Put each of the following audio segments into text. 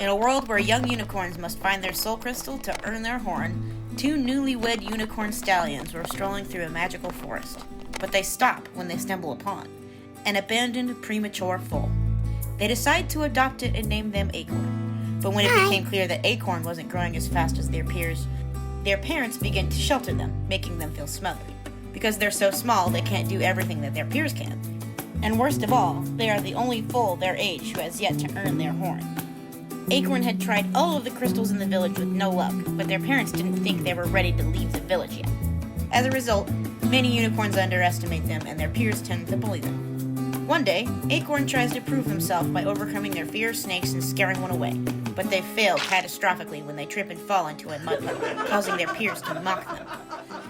In a world where young unicorns must find their soul crystal to earn their horn, two newlywed unicorn stallions were strolling through a magical forest. But they stop when they stumble upon an abandoned premature foal. They decide to adopt it and name them Acorn. But when it became clear that Acorn wasn't growing as fast as their peers, their parents begin to shelter them, making them feel smothered. Because they're so small, they can't do everything that their peers can. And worst of all, they are the only foal their age who has yet to earn their horn. Acorn had tried all of the crystals in the village with no luck, but their parents didn't think they were ready to leave the village yet. As a result, many unicorns underestimate them and their peers tend to bully them. One day, Acorn tries to prove himself by overcoming their fear of snakes and scaring one away, but they fail catastrophically when they trip and fall into a mud puddle, causing their peers to mock them.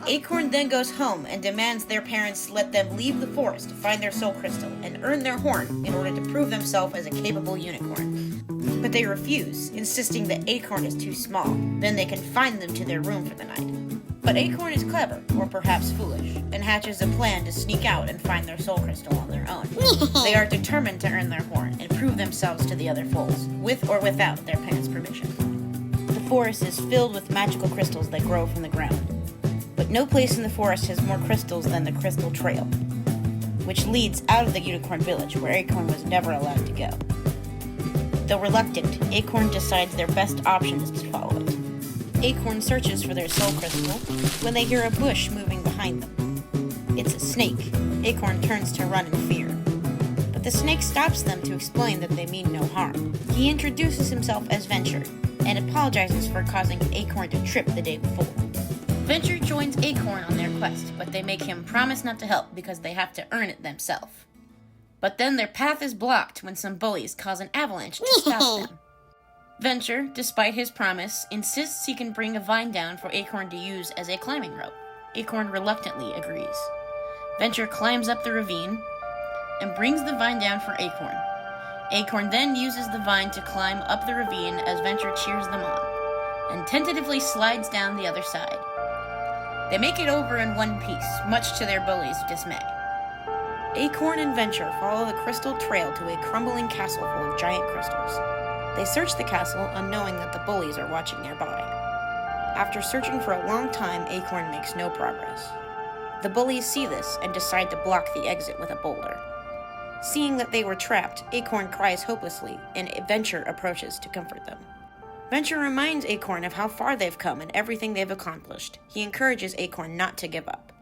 Acorn then goes home and demands their parents let them leave the forest to find their soul crystal and earn their horn in order to prove themselves as a capable unicorn. But they refuse, insisting that Acorn is too small, then they confine them to their room for the night. But Acorn is clever, or perhaps foolish, and hatches a plan to sneak out and find their soul crystal on their own. They are determined to earn their horn and prove themselves to the other foals, with or without their parents' permission. The forest is filled with magical crystals that grow from the ground. But no place in the forest has more crystals than the Crystal Trail, which leads out of the unicorn village where Acorn was never allowed to go. Though reluctant, Acorn decides their best option is to follow it. Acorn searches for their soul crystal when they hear a bush moving behind them. It's a snake. Acorn turns to run in fear. But the snake stops them to explain that they mean no harm. He introduces himself as Venture and apologizes for causing Acorn to trip the day before. Venture joins Acorn on their quest, but they make him promise not to help because they have to earn it themselves. But then their path is blocked when some bullies cause an avalanche to stop them. Venture, despite his promise, insists he can bring a vine down for Acorn to use as a climbing rope. Acorn reluctantly agrees. Venture climbs up the ravine and brings the vine down for Acorn. Acorn then uses the vine to climb up the ravine as Venture cheers them on, and tentatively slides down the other side. They make it over in one piece, much to their bullies' dismay. Acorn and Venture follow the crystal trail to a crumbling castle full of giant crystals. They search the castle, unknowing that the bullies are watching nearby. After searching for a long time, Acorn makes no progress. The bullies see this and decide to block the exit with a boulder. Seeing that they were trapped, Acorn cries hopelessly, and Venture approaches to comfort them. Venture reminds Acorn of how far they've come and everything they've accomplished. He encourages Acorn not to give up.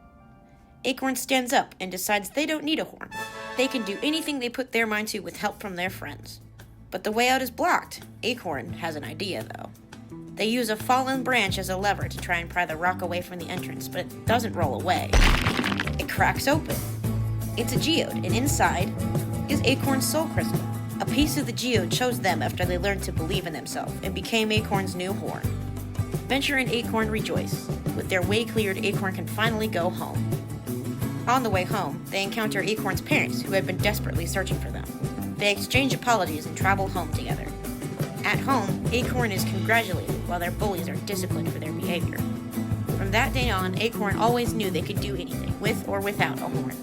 Acorn stands up and decides they don't need a horn. They can do anything they put their mind to with help from their friends. But the way out is blocked. Acorn has an idea, though. They use a fallen branch as a lever to try and pry the rock away from the entrance, but it doesn't roll away. It cracks open. It's a geode, and inside is Acorn's soul crystal. A piece of the geode chose them after they learned to believe in themselves and became Acorn's new horn. Venture and Acorn rejoice. With their way cleared, Acorn can finally go home. On the way home, they encounter Acorn's parents, who had been desperately searching for them. They exchange apologies and travel home together. At home, Acorn is congratulated while their bullies are disciplined for their behavior. From that day on, Acorn always knew they could do anything, with or without a horn.